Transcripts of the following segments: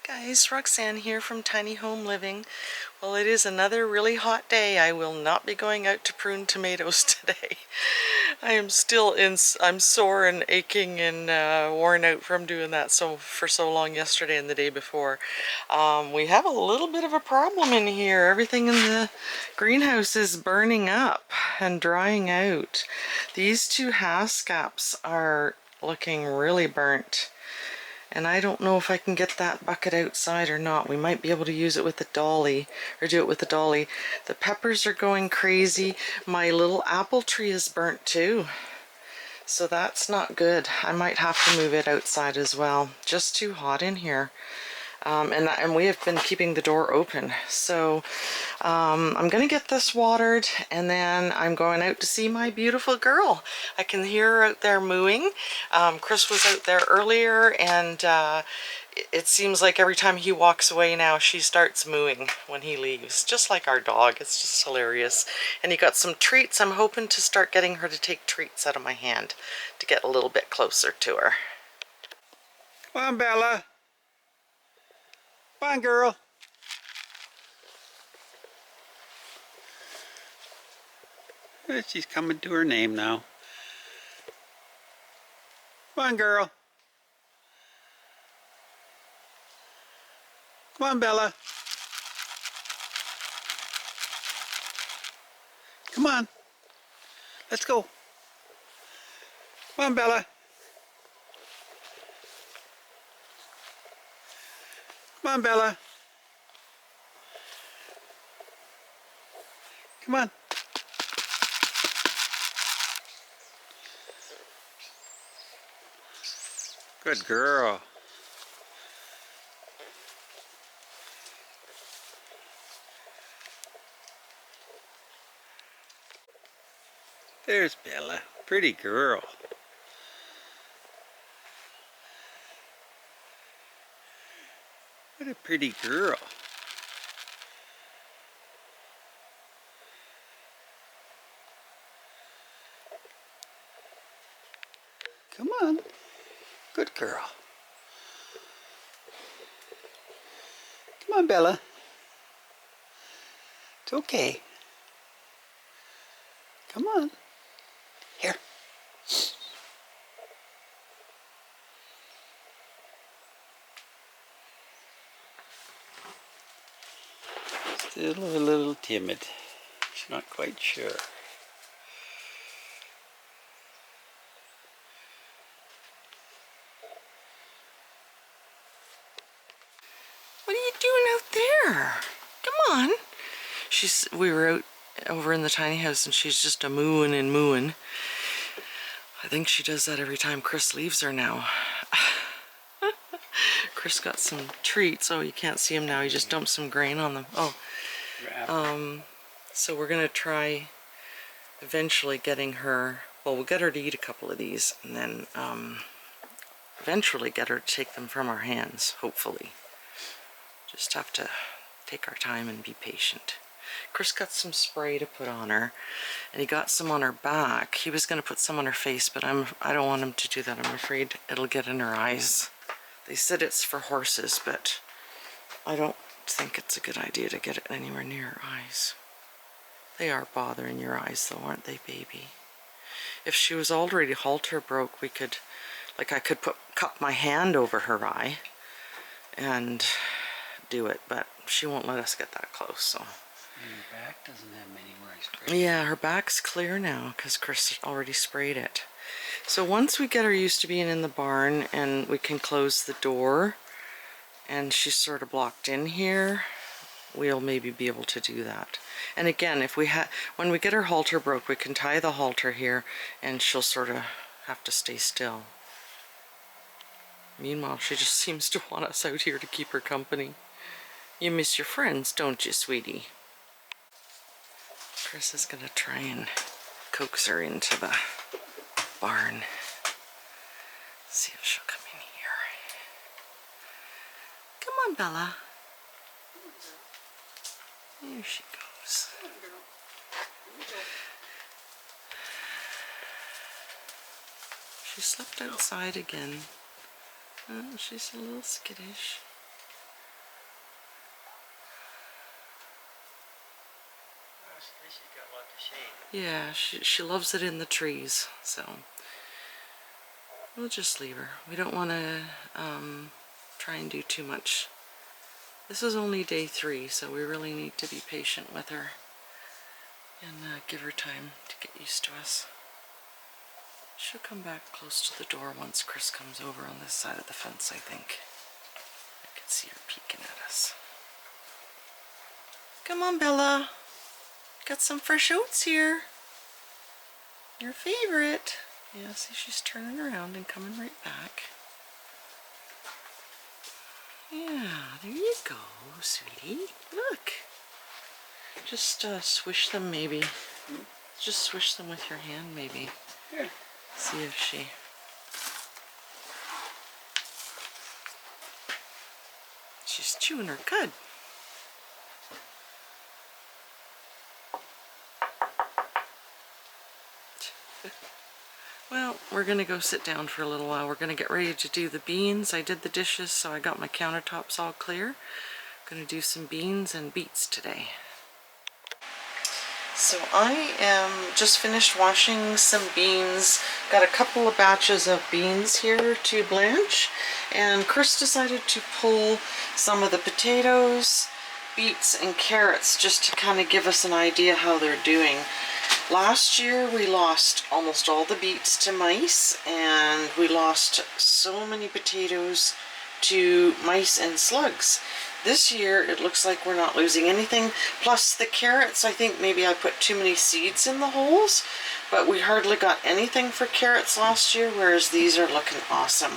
Guys, Roxanne here from Tiny Home Living. Well, it is another really hot day. I will not be going out to prune tomatoes today. I am I'm sore and aching and worn out from doing that for so long yesterday and the day before. We have a little bit of a problem in here. Everything in the greenhouse is burning up and drying out. These two hascaps are looking really burnt. And I don't know if I can get that bucket outside or not. We might be able to use it with the dolly, or do it with the dolly. The peppers are going crazy. My little apple tree is burnt too. So that's not good. I might have to move it outside as well. Just too hot in here. And we have been keeping the door open. So I'm gonna get this watered, and then I'm going out to see my beautiful girl. I can hear her out there mooing. Chris was out there earlier, and it seems like every time he walks away now, she starts mooing when he leaves, just like our dog. It's just hilarious. And he got some treats. I'm hoping to start getting her to take treats out of my hand to get a little bit closer to her. Come on, Bella. Come on, girl. She's coming to her name now. Come on, girl. Come on, Bella. Come on. Let's go. Come on, Bella. Come on, Bella. Come on. Good girl. There's Bella. Pretty girl. What a pretty girl. Come on. Good girl. Come on, Bella. It's okay. Come on. Here. Still a little timid. She's not quite sure. What are you doing out there? Come on. We were out over in the tiny house, and she's just a mooing and mooing. I think she does that every time Chris leaves her now. Chris got some treats. Oh, you can't see him now. He just dumped some grain on them. Oh. So we're gonna try eventually getting her, well, we'll get her to eat a couple of these, and then eventually get her to take them from our hands, hopefully. Just have to take our time and be patient. Chris got some spray to put on her, and he got some on her back. He was going to put some on her face, but I don't want him to do that. I'm afraid it'll get in her eyes. They said it's for horses, but I don't think it's a good idea to get it anywhere near her eyes. They are bothering your eyes though, aren't they, baby? If she was already halter broke, we could, like, I could cup my hand over her eye and do it, but she won't let us get that close, so. And her back doesn't have anywhere I sprayed. Yeah, her back's clear now because Chris already sprayed it. So once we get her used to being in the barn and we can close the door and she's sort of blocked in here, we'll maybe be able to do that. And again, if when we get her halter broke, we can tie the halter here and she'll sort of have to stay still. Meanwhile, she just seems to want us out here to keep her company. You miss your friends, don't you, sweetie? Chris is gonna try and coax her into the barn. See if she'll come in here. Come on, Bella. There she goes. She slept outside again. Oh, she's a little skittish. shade. Yeah, she loves it in the trees, so we'll just leave her. We don't want to try and do too much. This is only day 3, so we really need to be patient with her and give her time to get used to us. She'll come back close to the door once Chris comes over on this side of the fence, I think. I can see her peeking at us. Come on, Bella. Got some fresh oats here. Your favorite. Yeah, see, she's turning around and coming right back. Yeah, there you go, sweetie. Look. Just swish them, maybe. Just swish them with your hand, maybe. Here. See if she... She's chewing her cud. Well, we're going to go sit down for a little while. We're going to get ready to do the beans. I did the dishes, so I got my countertops all clear. Going to do some beans and beets today. So I am just finished washing some beans. Got a couple of batches of beans here to blanch. And Chris decided to pull some of the potatoes, beets, and carrots just to kind of give us an idea how they're doing. Last year we lost almost all the beets to mice, and we lost so many potatoes to mice and slugs. This year it looks like we're not losing anything. Plus the carrots, I think maybe I put too many seeds in the holes, but we hardly got anything for carrots last year, whereas these are looking awesome.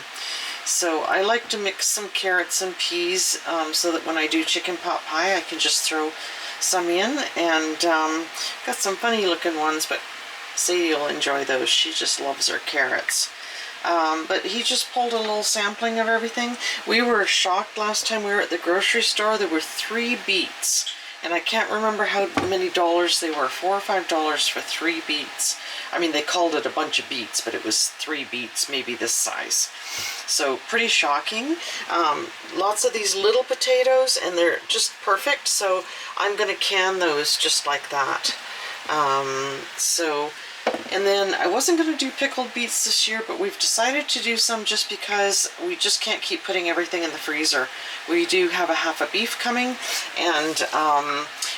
So I like to mix some carrots and peas so that when I do chicken pot pie I can just throw some in, and got some funny looking ones, but Sadie will enjoy those. She just loves her carrots. But he just pulled a little sampling of everything. We were shocked last time we were at the grocery store. There were 3 beets, and I can't remember how many dollars they were. $4 or $5 for 3 beets. I mean, they called it a bunch of beets, but it was 3 beets, maybe this size. So pretty shocking. Lots of these little potatoes, and they're just perfect. So I'm going to can those just like that. And then I wasn't going to do pickled beets this year, but we've decided to do some just because we just can't keep putting everything in the freezer. We do have a half a beef coming, and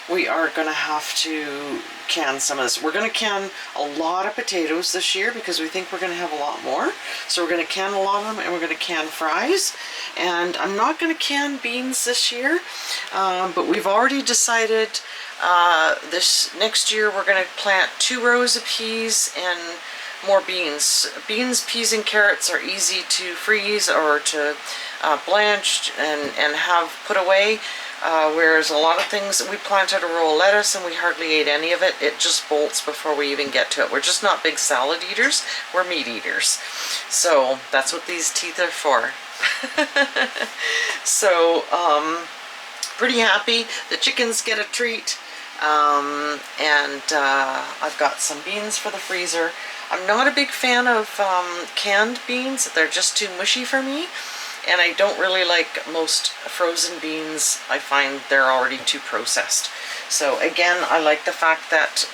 we are going to have to can some of this. We're going to can a lot of potatoes this year because we think we're going to have a lot more. So we're going to can a lot of them, and we're going to can fries. And I'm not going to can beans this year, but we've already decided this next year we're going to plant 2 rows of peas and more beans. Beans, peas, and carrots are easy to freeze or to blanch and have put away, whereas a lot of things, we planted a row of lettuce and we hardly ate any of it. It just bolts before we even get to it. We're just not big salad eaters, we're meat eaters. So that's what these teeth are for. So pretty happy. The chickens get a treat. I've got some beans for the freezer. I'm not a big fan of canned beans. They're just too mushy for me, and I don't really like most frozen beans. I find they're already too processed. So again, I like the fact that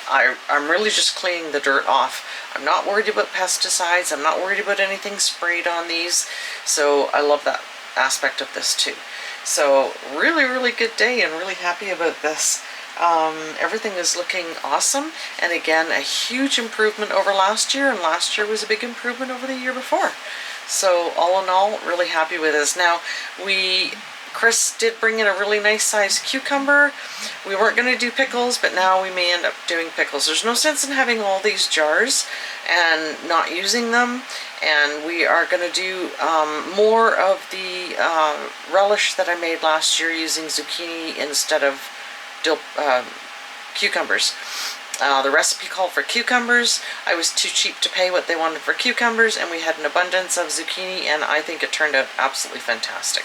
I'm really just cleaning the dirt off. I'm not worried about pesticides. I'm not worried about anything sprayed on these. So I love that aspect of this too. So really, really good day, and really happy about this. Everything is looking awesome, and again, a huge improvement over last year, and last year was a big improvement over the year before. So all in all, really happy with this. Now, Chris did bring in a really nice sized cucumber. We weren't going to do pickles, but now we may end up doing pickles. There's no sense in having all these jars and not using them, and we are going to do more of the relish that I made last year using zucchini instead of cucumbers. The recipe called for cucumbers. I was too cheap to pay what they wanted for cucumbers, and we had an abundance of zucchini, and I think it turned out absolutely fantastic.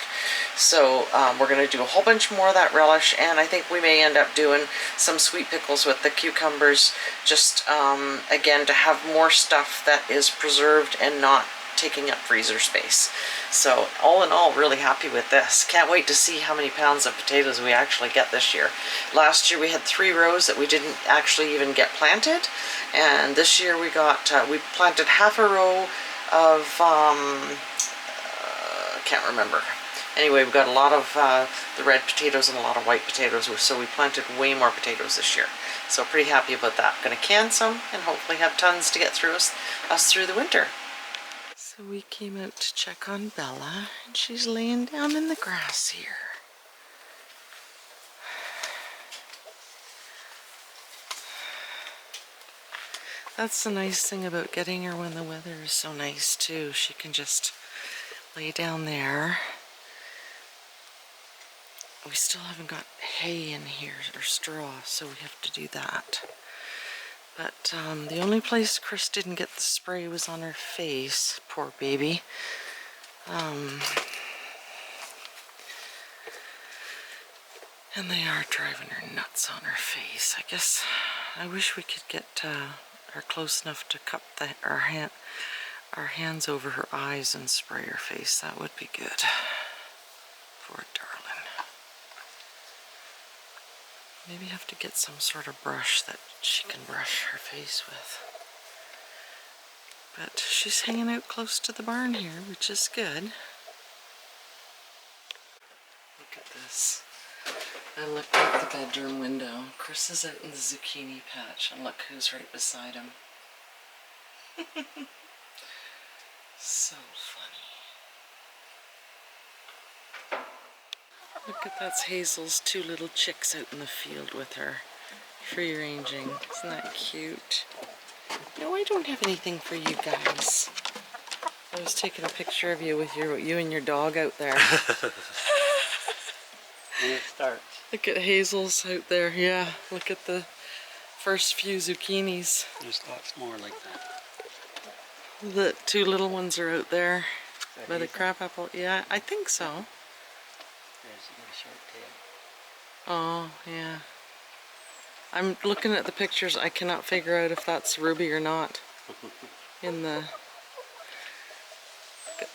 So we're going to do a whole bunch more of that relish, and I think we may end up doing some sweet pickles with the cucumbers, just again to have more stuff that is preserved and not taking up freezer space. So all in all, really happy with this. Can't wait to see how many pounds of potatoes we actually get this year. Last year we had 3 rows that we didn't actually even get planted, and this year we got we planted half a row of can't remember. Anyway, we've got a lot of the red potatoes and a lot of white potatoes, so we planted way more potatoes this year. So pretty happy about that. Gonna can some and hopefully have tons to get through us through the winter. So we came out to check on Bella, and she's laying down in the grass here. That's the nice thing about getting her when the weather is so nice too. She can just lay down there. We still haven't got hay in here, or straw, so we have to do that. But the only place Chris didn't get the spray was on her face, poor baby. And they are driving her nuts on her face. I guess I wish we could get her close enough to cup our hands over her eyes and spray her face. That would be good. Poor darling. Maybe have to get some sort of brush that she can brush her face with. But she's hanging out close to the barn here, which is good. Look at this. I looked out the bedroom window. Chris is out in the zucchini patch, and look who's right beside him. So funny. Look at that's Hazel's 2 little chicks out in the field with her, free ranging. Isn't that cute? No, I don't have anything for you guys. I was taking a picture of you with you and your dog out there. And it starts. Look at Hazel's out there. Yeah, look at the first few zucchinis. There's lots more like that. The 2 little ones are out there by the Hazel? crabapple. Yeah, I think so. There's a short tail. Oh, yeah. I'm looking at the pictures. I cannot figure out if that's Ruby or not.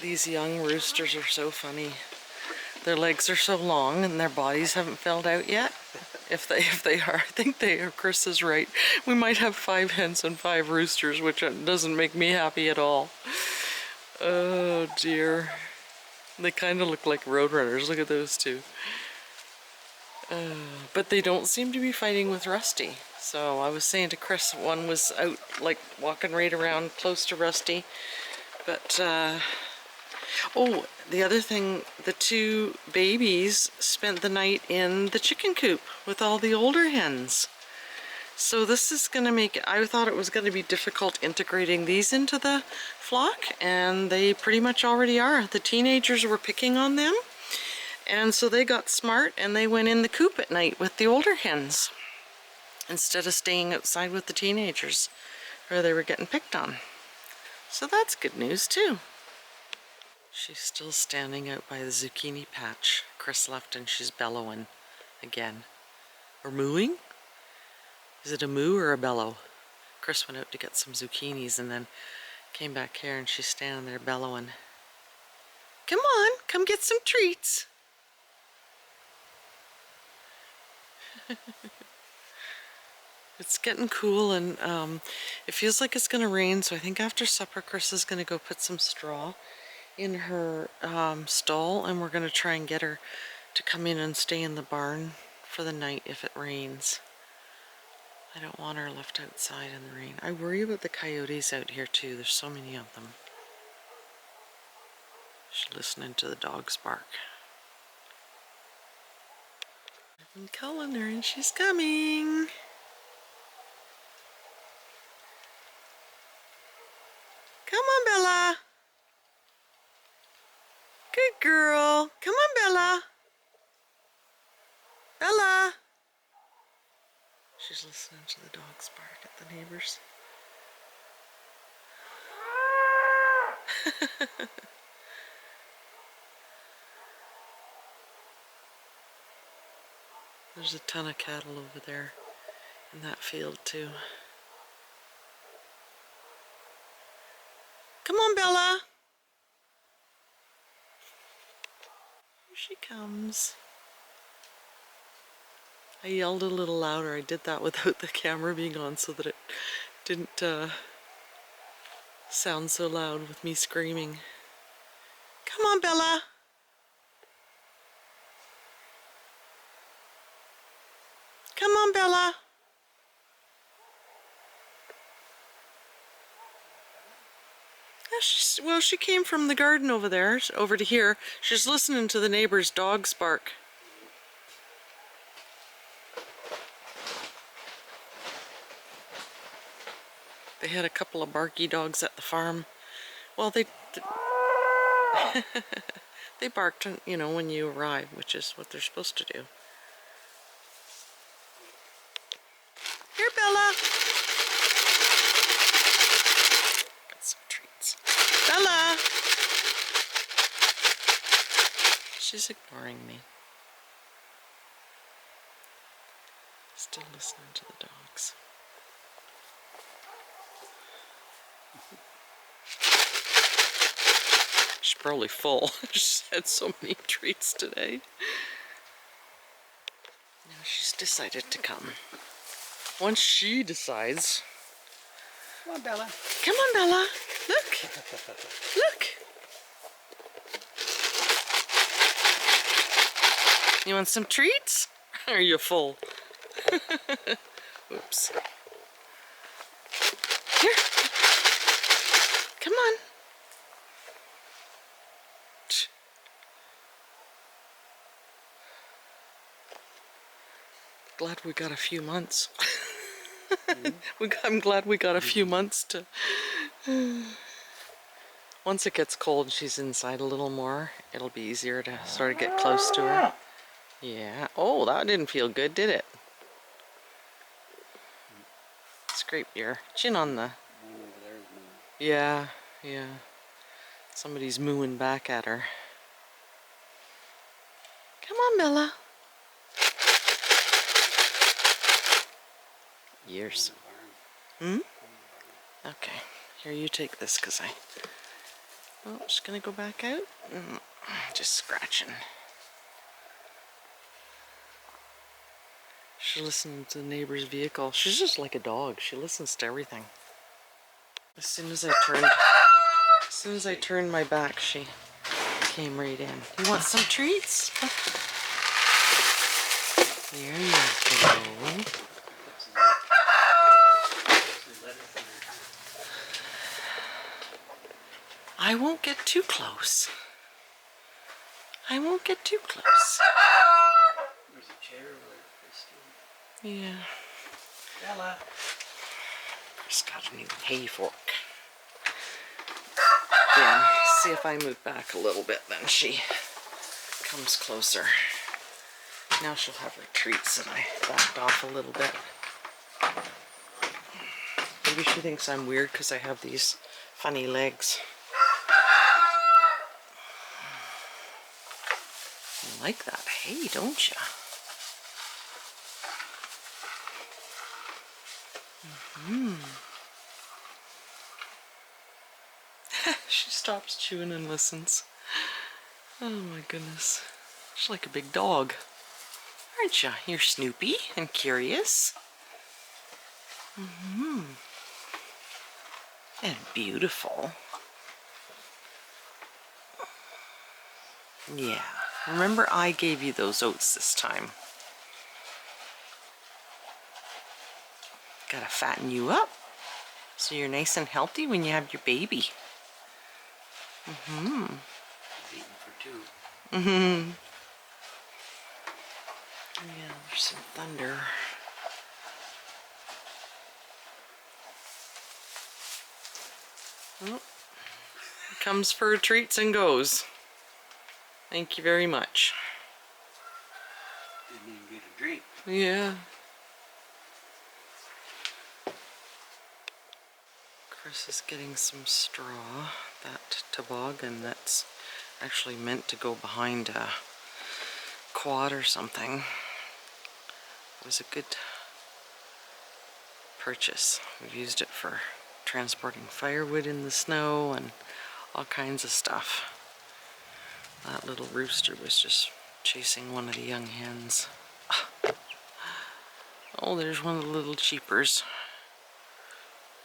These young roosters are so funny. Their legs are so long and their bodies haven't filled out yet. If they are, I think they are. Chris is right. We might have 5 hens and 5 roosters, which doesn't make me happy at all. Oh dear. They kind of look like roadrunners. Look at those 2. But they don't seem to be fighting with Rusty. So I was saying to Chris, one was out like walking right around close to Rusty. But oh, the other thing, the 2 babies spent the night in the chicken coop with all the older hens. So this is going to make it, I thought it was going to be difficult integrating these into the flock, and they pretty much already are. The teenagers were picking on them, and so they got smart and they went in the coop at night with the older hens instead of staying outside with the teenagers where they were getting picked on. So that's good news too. She's still standing out by the zucchini patch. Chris left and she's bellowing again. Or mooing? Is it a moo or a bellow? Chris went out to get some zucchinis and then came back here and she's standing there bellowing. Come on, come get some treats. It's getting cool and it feels like it's going to rain, so I think after supper Chris is going to go put some straw in her stall, and we're going to try and get her to come in and stay in the barn for the night if it rains. I don't want her left outside in the rain. I worry about the coyotes out here too. There's so many of them. She's listening to the dogs bark. I've been calling her and she's coming. Come on, Bella. Good girl. Come on, Bella. Bella. She's listening to the dogs bark at the neighbors. There's a ton of cattle over there in that field too. Come on, Bella. she comes. I yelled a little louder. I did that without the camera being on so that it didn't sound so loud with me screaming. Come on, Bella. Come on, Bella. Yeah, well, she came from the garden over there, over to here. She's listening to the neighbor's dogs bark. They had a couple of barky dogs at the farm. Well, they barked, you know, when you arrive, which is what they're supposed to do. Here, Bella. Got some treats. Bella! She's ignoring me. Still listening to the dogs. She's probably full. She's had so many treats today. Now she's decided to come. Once she decides. Come on, Bella. Come on, Bella. Look. Look. You want some treats? Or are you full? Oops. Here. Come on. Glad we got a few months. I'm glad we got a few months to... Once it gets cold and she's inside a little more, it'll be easier to sort of get close to her. Yeah. Oh, that didn't feel good, did it? Scrape your chin on the... Yeah, yeah. Somebody's mooing back at her. Come on, Bella. Years. Hmm? Okay. Here, you take this, because I... Oh, just gonna go back out. Just scratching. She's listening to the neighbor's vehicle. She's just like a dog. She listens to everything. As soon as I turned my back, she came right in. You want some treats? There you go. I won't get too close. I won't get too close. There's a chair over there. Yeah. Bella. Just got a new hay fork. Yeah, see if I move back a little bit, then she comes closer. Now she'll have her treats, and I backed off a little bit. Maybe she thinks I'm weird because I have these funny legs. You like that hay, don't you? She stops chewing and listens. Oh my goodness. She's like a big dog. Aren't you? You're snoopy and curious. And beautiful. Yeah. Remember, I gave you those oats this time. Gotta fatten you up so you're nice and healthy when you have your baby. He's eating for two. Yeah, there's some thunder. Oh, comes for treats and goes. Thank you very much. Didn't even get a drink. Yeah. Chris is getting some straw. That toboggan that's actually meant to go behind a quad or something. It was a good purchase. We've used it for transporting firewood in the snow and all kinds of stuff. That little rooster was just chasing one of the young hens. Oh, there's one of the little cheepers.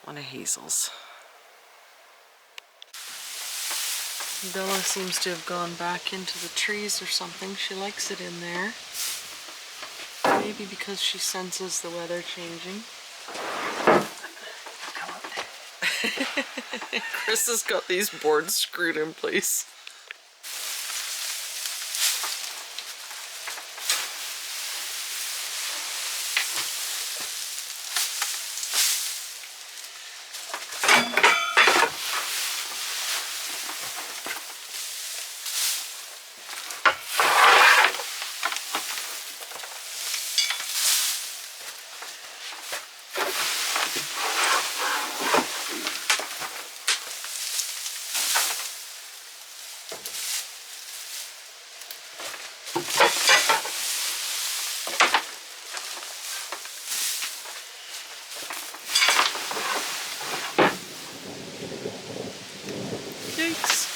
One of Hazel's. Bella seems to have gone back into the trees or something. She likes it in there. Maybe because she senses the weather changing. Chris has got these boards screwed in place. Yikes.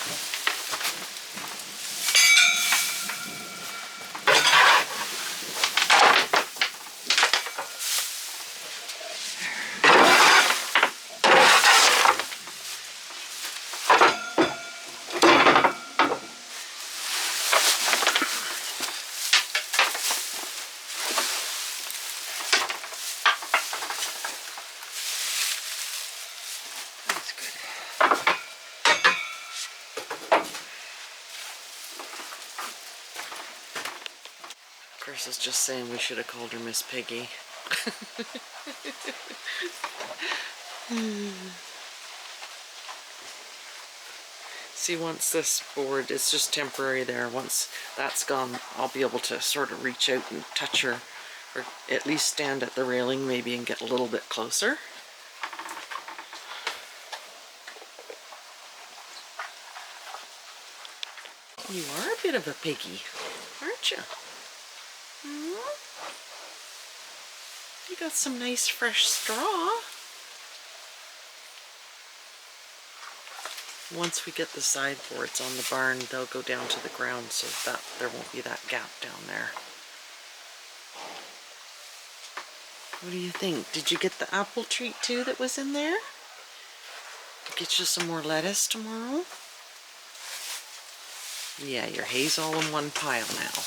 That's good. Chris is just saying we should have called her Miss Piggy. See, once this board is just temporary there, once that's gone, I'll be able to sort of reach out and touch her, or at least stand at the railing maybe and get a little bit closer. You are a bit of a piggy, aren't you? You got some nice fresh straw. Once we get the sideboards on the barn, they'll go down to the ground so that there won't be that gap down there. What do you think? Did you get the apple treat too that was in there? I'll get you some more lettuce tomorrow. Yeah, your hay's all in one pile now.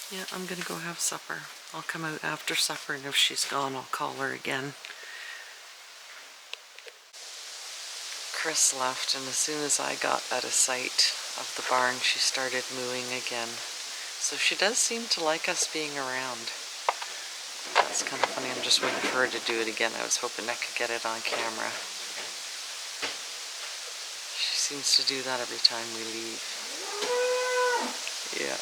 Yeah, I'm gonna go have supper. I'll come out after supper, and if she's gone, I'll call her again. Chris left, and as soon as I got out of sight of the barn, she started mooing again. So she does seem to like us being around. That's kind of funny. I'm just waiting for her to do it again. I was hoping I could get it on camera. She seems to do that every time we leave. Yeah.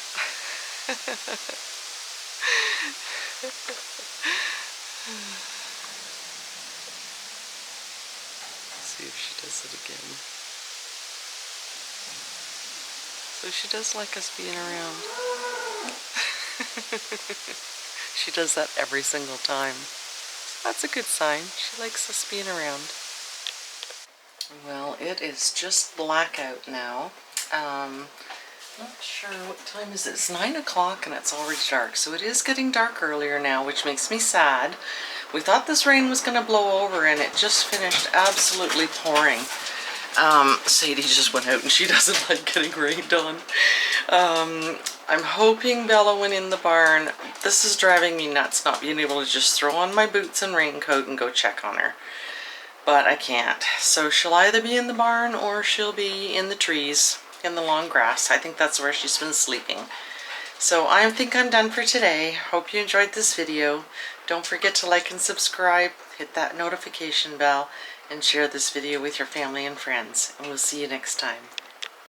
See if she does it again. So she does like us being around. She does that every single time. That's a good sign. She likes us being around. Well, it is just blackout now. Not sure what time is it. It's 9 o'clock and it's already dark. So it is getting dark earlier now, which makes me sad. We thought this rain was going to blow over and it just finished absolutely pouring. Sadie just went out and she doesn't like getting rained on. I'm hoping Bella went in the barn. This is driving me nuts not being able to just throw on my boots and raincoat and go check on her. But I can't. So she'll either be in the barn or she'll be in the trees, in the long grass. I think that's where she's been sleeping. So I think I'm done for today. Hope you enjoyed this video. Don't forget to like and subscribe, hit that notification bell, and share this video with your family and friends. And we'll see you next time.